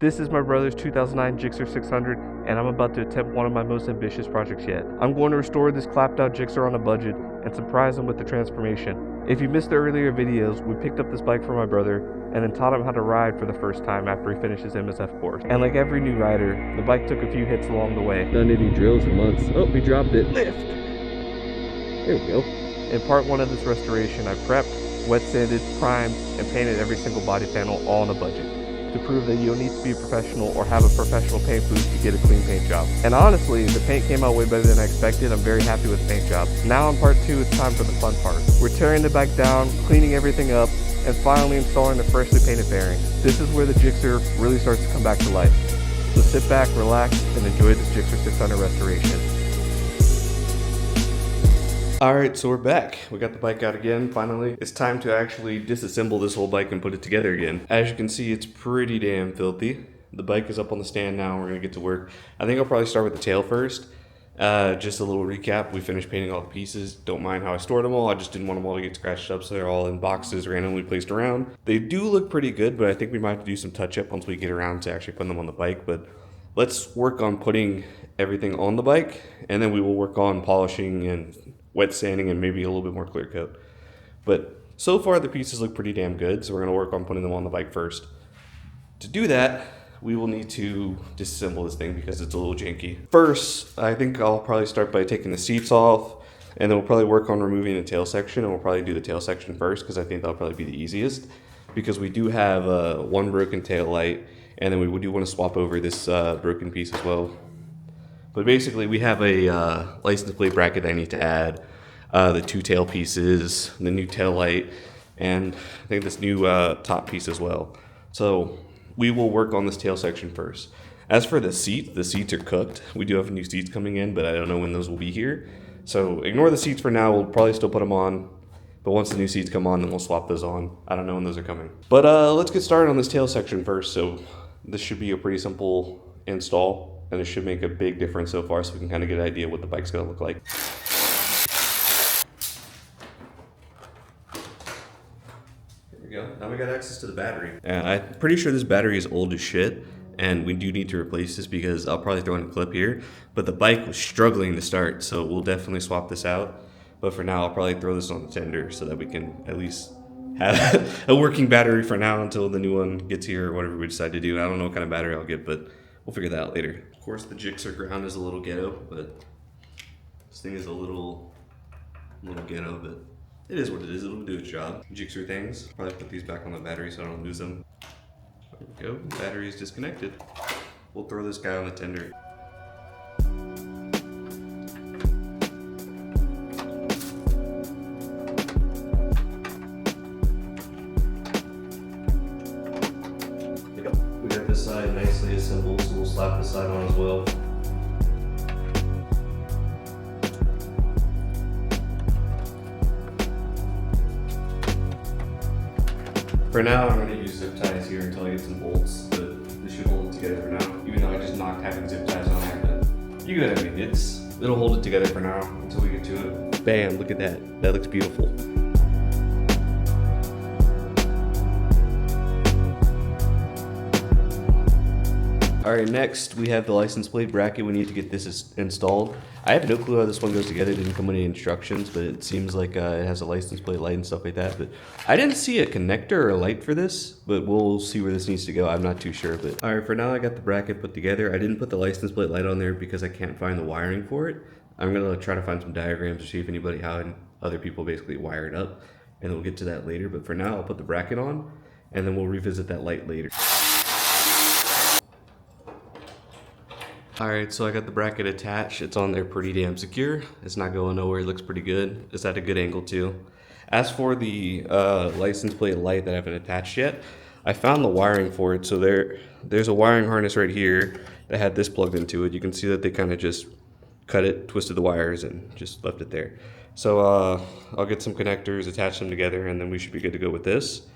This is my brother's 2009 GSXR600, and I'm about to attempt one of my most ambitious projects yet. I'm going to restore this clapped out GSXR on a budget and surprise him with the transformation. If you missed the earlier videos, we picked up this bike for my brother and then taught him how to ride for the first time after he finished his MSF course. And like every new rider, the bike took a few hits along the way. Done any drills in months. Oh, we dropped it. Lift! There we go. In part one of this restoration, I prepped, wet sanded, primed, and painted every single body panel all on a budget, to prove that you don't need to be a professional or have a professional paint booth to get a clean paint job. And honestly, the paint came out way better than I expected. I'm very happy with the paint job. Now on part two, it's time for the fun part. We're tearing the bike down, cleaning everything up, and finally installing the freshly painted fairings. This is where the GSXR really starts to come back to life. So sit back, relax, and enjoy this GSXR600 restoration. Alright, so we're back. We got the bike out again, finally. It's time to actually disassemble this whole bike and put it together again. As you can see, it's pretty damn filthy. The bike is up on the stand now, we're gonna get to work. I think I'll probably start with the tail first. Just a little recap, we finished painting all the pieces. Don't mind how I stored them all, I just didn't want them all to get scratched up, so they're all in boxes randomly placed around. They do look pretty good, but I think we might have to do some touch-up once we get around to actually putting them on the bike. But let's work on putting everything on the bike, and then we will work on polishing and wet sanding and maybe a little bit more clear coat. But so far the pieces look pretty damn good, so we're going to work on putting them on the bike first. To do that, we will need to disassemble this thing because it's a little janky. First, I think I'll probably start by taking the seats off, and then we'll probably work on removing the tail section, and we'll probably do the tail section first because I think that'll probably be the easiest, because we do have one broken tail light, and then we do want to swap over this broken piece as well. But basically, we have a license plate bracket I need to add, the two tail pieces, the new tail light, and I think this new top piece as well. So we will work on this tail section first. As for the seats are cooked. We do have new seats coming in, but I don't know when those will be here. So ignore the seats for now. We'll probably still put them on. But once the new seats come on, then we'll swap those on. I don't know when those are coming. But let's get started on this tail section first. So this should be a pretty simple install, and it should make a big difference so far, so we can kind of get an idea what the bike's gonna look like. There we go. Now we got access to the battery. And I'm pretty sure this battery is old as shit, and we do need to replace this because I'll probably throw in a clip here, but the bike was struggling to start, so we'll definitely swap this out. But for now, I'll probably throw this on the tender so that we can at least have a working battery for now until the new one gets here or whatever we decide to do. I don't know what kind of battery I'll get, but we'll figure that out later. Of course, the GSXR ground is a little ghetto, but this thing is a little ghetto, but it is what it is. It'll do its job. GSXR things. Probably put these back on the battery so I don't lose them. There we go. The battery is disconnected. We'll throw this guy on the tender. We got this side nicely assembled, so we'll slap this side on as well. For now, I'm going to use zip ties here until I get some bolts, but this should hold it together for now. Even though I just knocked having zip ties on there, but you get it. It'll hold it together for now until we get to it. Bam! Look at that. That looks beautiful. Alright, next we have the license plate bracket. We need to get this installed. I have no clue how this one goes together. It didn't come with any instructions, but it seems like it has a license plate light and stuff like that. But I didn't see a connector or a light for this, but we'll see where this needs to go. I'm not too sure. But alright, for now I got the bracket put together. I didn't put the license plate light on there because I can't find the wiring for it. I'm going to try to find some diagrams to see if anybody, how other people basically wire it up, and we'll get to that later. But for now, I'll put the bracket on, and then we'll revisit that light later. Alright, so I got the bracket attached. It's on there pretty damn secure. It's not going nowhere. It looks pretty good. It's at a good angle too. As for the license plate light that I haven't attached yet, I found the wiring for it. So there's a wiring harness right here that had this plugged into it. You can see that they kind of just cut it, twisted the wires, and just left it there. So I'll get some connectors, attach them together, and then we should be good to go with this.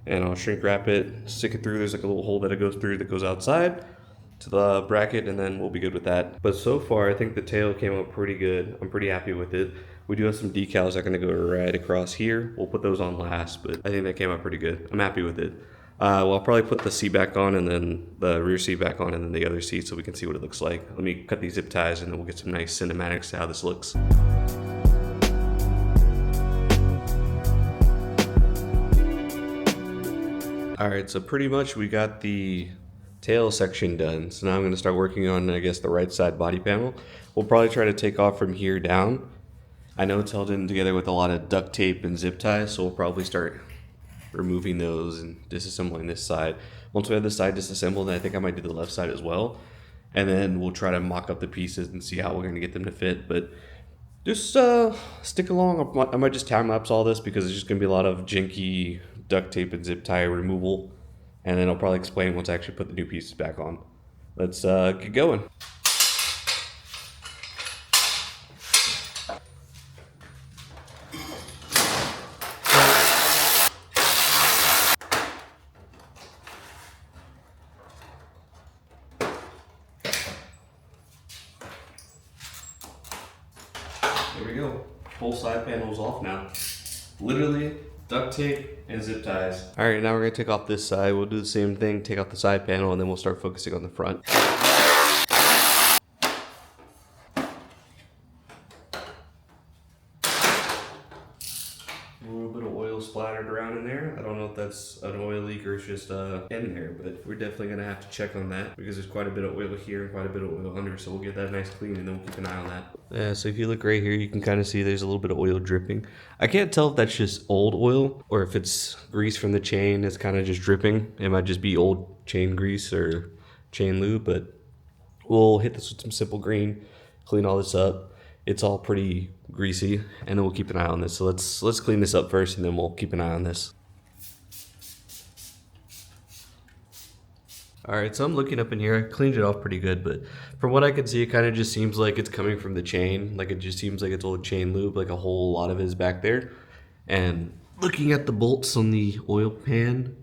And I'll shrink wrap it, stick it through. There's like a little hole that it goes through that goes outside to the bracket, and then we'll be good with that. But so far, I think the tail came out pretty good. I'm pretty happy with it. We do have some decals that are gonna go right across here. We'll put those on last, but I think that came out pretty good. I'm happy with it. Well, I'll probably put the seat back on and then the rear seat back on and then the other seat so we can see what it looks like. Let me cut these zip ties and then we'll get some nice cinematics to how this looks. Alright, so pretty much we got the tail section done. So now I'm going to start working on, I guess, the right side body panel. We'll probably try to take off from here down. I know it's held in together with a lot of duct tape and zip ties, so we'll probably start removing those and disassembling this side. Once we have this side disassembled, then I think I might do the left side as well. And then we'll try to mock up the pieces and see how we're going to get them to fit. But just stick along. I might just time lapse all this because it's just going to be a lot of janky duct tape and zip tie removal. And then I'll probably explain once I actually put the new pieces back on. Let's get going. There we go. Whole side panel's off now. Literally duct tape and zip ties. All right, now we're gonna take off this side. We'll do the same thing, take off the side panel, and then we'll start focusing on the front. A little bit of oil splattered around in there. I don't know if that's an oil leak or it's just in there, but we're definitely gonna have to check on that because there's quite a bit of oil here and quite a bit of oil under, so we'll get that nice clean and then we'll keep an eye on that. Yeah, so if you look right here, you can kind of see there's a little bit of oil dripping. I can't tell if that's just old oil or if it's grease from the chain that's kind of just dripping. It might just be old chain grease or chain lube, but we'll hit this with some simple green, clean all this up. It's all pretty greasy, and then we'll keep an eye on this. So let's clean this up first, and then we'll keep an eye on this. Alright, so I'm looking up in here. I cleaned it off pretty good, but from what I can see, it kind of just seems like it's coming from the chain. Like, it just seems like it's old chain lube, like a whole lot of it is back there. And looking at the bolts on the oil pan,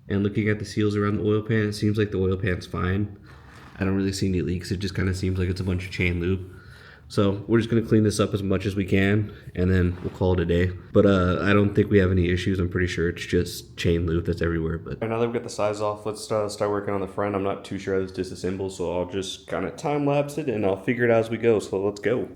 and looking at the seals around the oil pan, it seems like the oil pan's fine. I don't really see any leaks. It just kind of seems like it's a bunch of chain lube. So we're just going to clean this up as much as we can, and then we'll call it a day. But I don't think we have any issues. I'm pretty sure it's just chain lube that's everywhere. But now that we've got the size off, let's start working on the front. I'm not too sure how this disassembles, so I'll just kind of time lapse it, and I'll figure it out as we go. So let's go.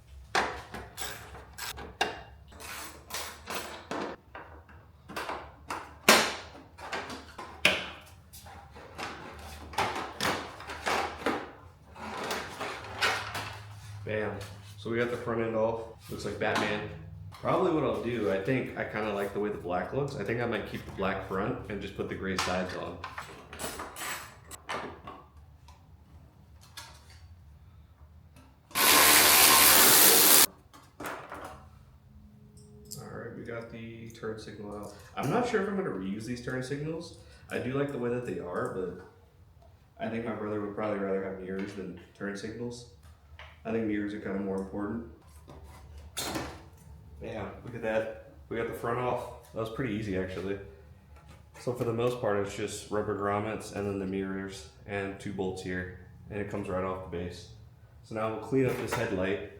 Bam. So we got the front end off. Looks like Batman. Probably what I'll do, I think I kind of like the way the black looks. I think I might keep the black front and just put the gray sides on. Alright, we got the turn signal out. I'm not sure if I'm going to reuse these turn signals. I do like the way that they are, but I think my brother would probably rather have mirrors than turn signals. I think mirrors are kind of more important. Yeah, look at that. We got the front off. That was pretty easy, actually. So for the most part, it's just rubber grommets and then the mirrors and 2 bolts here. And it comes right off the base. So now we'll clean up this headlight,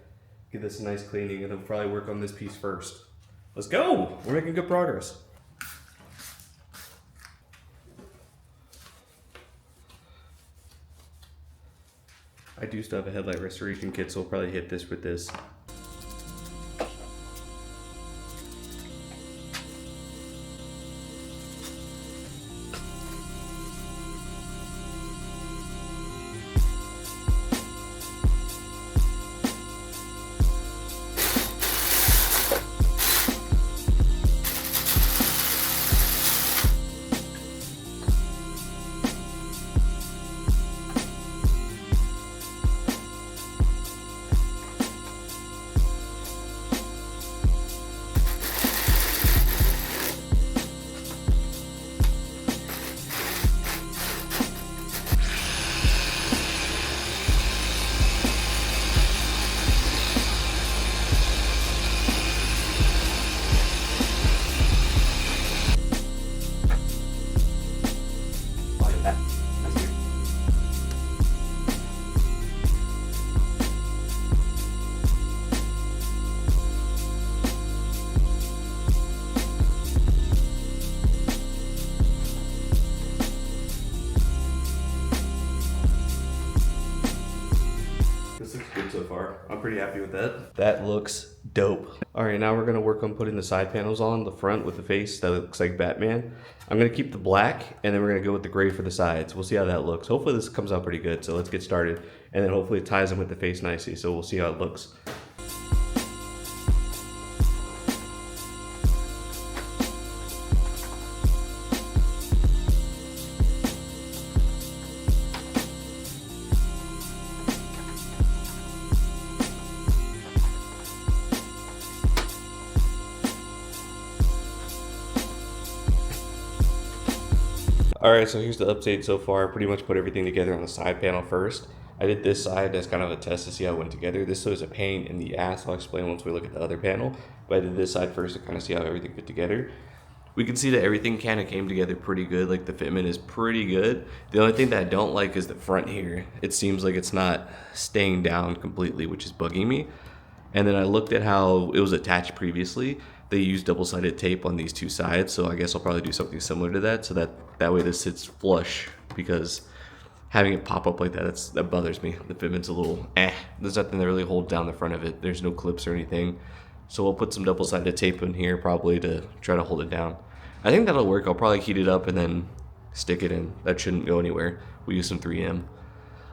give this a nice cleaning, and then we'll probably work on this piece first. Let's go! We're making good progress. I do still have a headlight restoration kit, so we'll probably hit this with this. far. I'm pretty happy with that. That looks dope. All right, now we're gonna work on putting the side panels on, the front with the face that looks like Batman. I'm gonna keep the black, and then we're gonna go with the gray for the sides. We'll see how that looks. Hopefully this comes out pretty good, so let's get started. And then hopefully it ties in with the face nicely, so we'll see how it looks. Alright, so here's the update so far. I pretty much put everything together on the side panel first. I did this side as kind of a test to see how it went together. This was a pain in the ass. I'll explain once we look at the other panel. But I did this side first to kind of see how everything fit together. We can see that everything kind of came together pretty good. Like the fitment is pretty good. The only thing that I don't like is the front here. It seems like it's not staying down completely, which is bugging me. And then I looked at how it was attached previously. They used double-sided tape on these two sides, so I guess I'll probably do something similar to that, so that way this sits flush, because having it pop up like that bothers me. The fitment's a little There's nothing to really hold down the front of it. There's no clips or anything. So we'll put some double-sided tape in here probably to try to hold it down. I think that'll work. I'll probably heat it up and then stick it in. That shouldn't go anywhere. We use some 3M.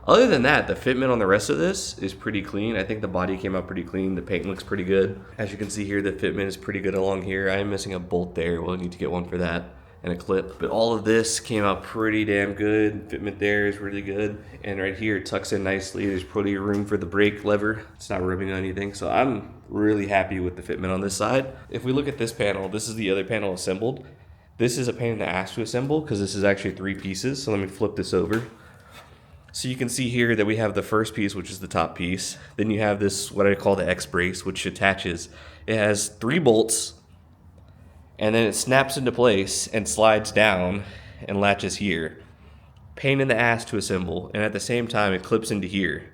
Other than that, the fitment on the rest of this is pretty clean. I think the body came out pretty clean. The paint looks pretty good. As you can see here, the fitment is pretty good along here. I am missing a bolt there. We'll need to get one for that and a clip. But all of this came out pretty damn good. Fitment there is really good. And right here, it tucks in nicely. There's plenty of room for the brake lever. It's not rubbing on anything. So I'm really happy with the fitment on this side. If we look at this panel, this is the other panel assembled. This is a pain in the ass to assemble because this is actually 3 pieces. So let me flip this over. So you can see here that we have the first piece, which is the top piece. Then you have this, what I call the X brace, which attaches. It has 3 bolts, and then it snaps into place and slides down and latches here. Pain in the ass to assemble, and at the same time, it clips into here.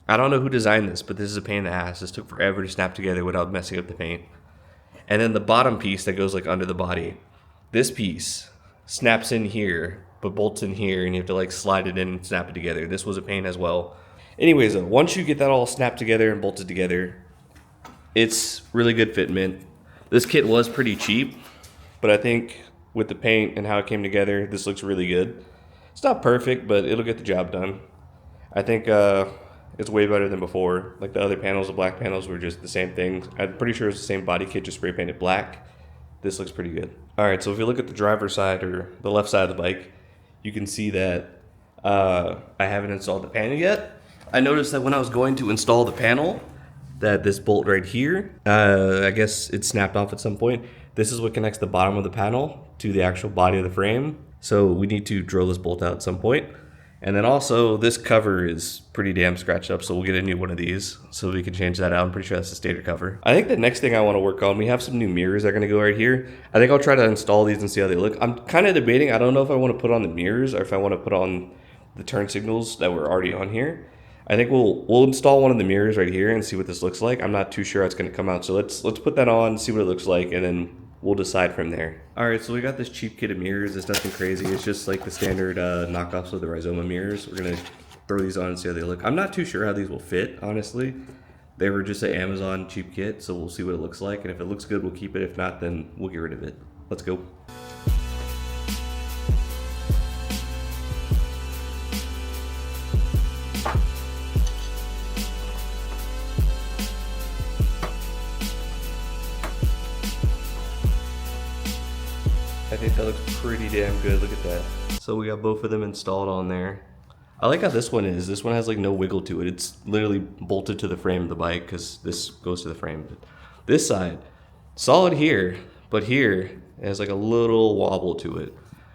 I don't know who designed this, but this is a pain in the ass. This took forever to snap together without messing up the paint. And then the bottom piece that goes like under the body. This piece snaps in here, but bolts in here, and you have to like slide it in and snap it together. This was a pain as well. Anyways, though, once you get that all snapped together and bolted together, it's really good fitment. This kit was pretty cheap, but I think with the paint and how it came together, this looks really good. It's not perfect, but it'll get the job done. I think it's way better than before. Like the other panels, the black panels were just the same thing. I'm pretty sure it's the same body kit, just spray painted black. This looks pretty good. All right, so if you look at the driver's side or the left side of the bike, you can see that I haven't installed the panel yet. I noticed that when I was going to install the panel, that this bolt right here, I guess it snapped off at some point. This is what connects the bottom of the panel to the actual body of the frame. So we need to drill this bolt out at some point. And then also this cover is pretty damn scratched up, so we'll get a new one of these so we can change that out. I'm pretty sure that's the stator cover. I think the next thing I want to work on, we have some new mirrors that are going to go right here. I think I'll try to install these and see how they look. I'm kind of debating. I don't know if I want to put on the mirrors or if I want to put on the turn signals that were already on here. I think we'll install one of the mirrors right here and see what this looks like. I'm not too sure how it's going to come out, so let's put that on, see what it looks like, and then we'll decide from there. All right, so we got this cheap kit of mirrors. It's nothing crazy. It's just like the standard knockoffs of the Rhizoma mirrors. We're gonna throw these on and see how they look. I'm not too sure how these will fit, honestly. They were just an Amazon cheap kit, so we'll see what it looks like. And if it looks good, we'll keep it. If not, then we'll get rid of it. Let's go. I think that looks pretty damn good. Look at that. So we got both of them installed on there. I like how this one is. This one has like no wiggle to it. It's literally bolted to the frame of the bike because this goes to the frame. But this side, solid here, but here it has like a little wobble to it.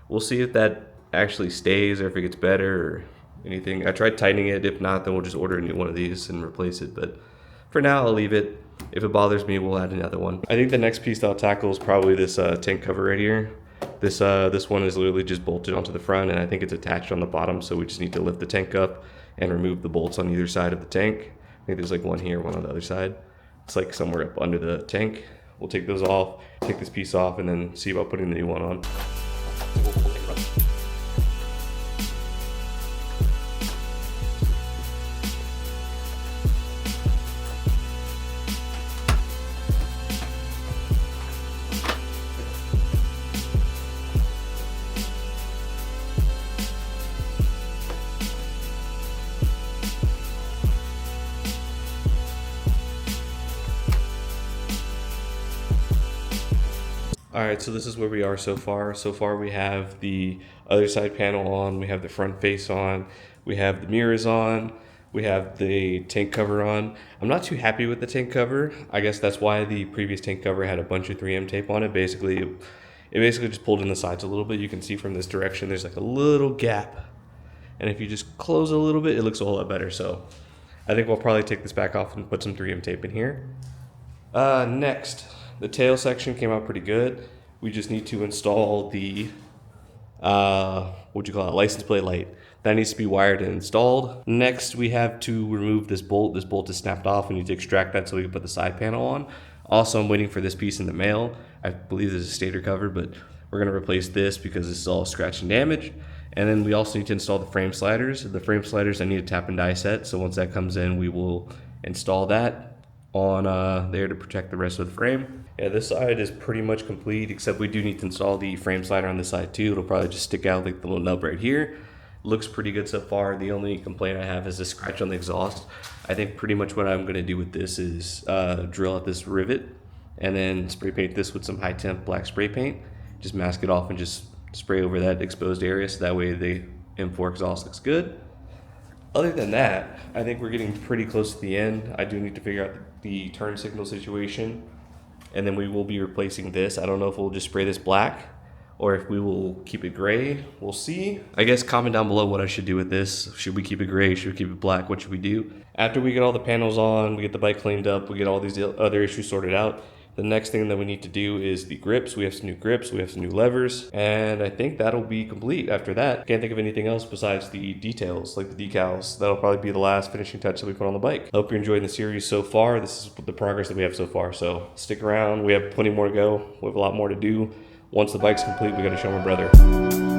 We'll see if that actually stays or if it gets better or anything. I tried tightening it. If not, then we'll just order a new one of these and replace it. But for now, I'll leave it. If it bothers me, we'll add another one. I think the next piece that I'll tackle is probably this tank cover right here. This one is literally just bolted onto the front, and I think it's attached on the bottom, so we just need to lift the tank up and remove the bolts on either side of the tank. I think there's like one here, one on the other side. It's like somewhere up under the tank. We'll take those off, take this piece off, and then see about putting the new one on. All right, so this is where we are so far. So far, we have the other side panel on, we have the front face on, we have the mirrors on, we have the tank cover on. I'm not too happy with the tank cover. I guess that's why the previous tank cover had a bunch of 3M tape on it. It basically just pulled in the sides a little bit. You can see from this direction, there's like a little gap. And if you just close it a little bit, it looks a whole lot better. So I think we'll probably take this back off and put some 3M tape in here. Next, the tail section came out pretty good. We just need to install the license plate light. That needs to be wired and installed. Next, we have to remove this bolt. This bolt is snapped off. We need to extract that so we can put the side panel on. Also, I'm waiting for this piece in the mail. I believe this is a stator cover, but we're gonna replace this because this is all scratch and damage. And then we also need to install the frame sliders. The frame sliders, I need a tap and die set. So once that comes in, we will install that on there to protect the rest of the frame. Yeah, this side is pretty much complete, except we do need to install the frame slider on this side too. It'll probably just stick out like the little nub right here. Looks pretty good so far. The only complaint I have is the scratch on the exhaust. I think pretty much what I'm gonna do with this is drill out this rivet and then spray paint this with some high temp black spray paint. Just mask it off and just spray over that exposed area so that way the M4 exhaust looks good. Other than that, I think we're getting pretty close to the end. I do need to figure out the turn signal situation, and then we will be replacing this. I don't know if we'll just spray this black or if we will keep it gray. We'll see. I guess comment down below what I should do with this. Should we keep it gray? Should we keep it black? What should we do? After we get all the panels on, we get the bike cleaned up, we get all these other issues sorted out, the next thing that we need to do is the grips. We have some new grips, we have some new levers, and I think that'll be complete after that. Can't think of anything else besides the details, like the decals. That'll probably be the last finishing touch that we put on the bike. I hope you're enjoying the series so far. This is the progress that we have so far, so stick around. We have plenty more to go. We have a lot more to do. Once the bike's complete, we gotta show my brother.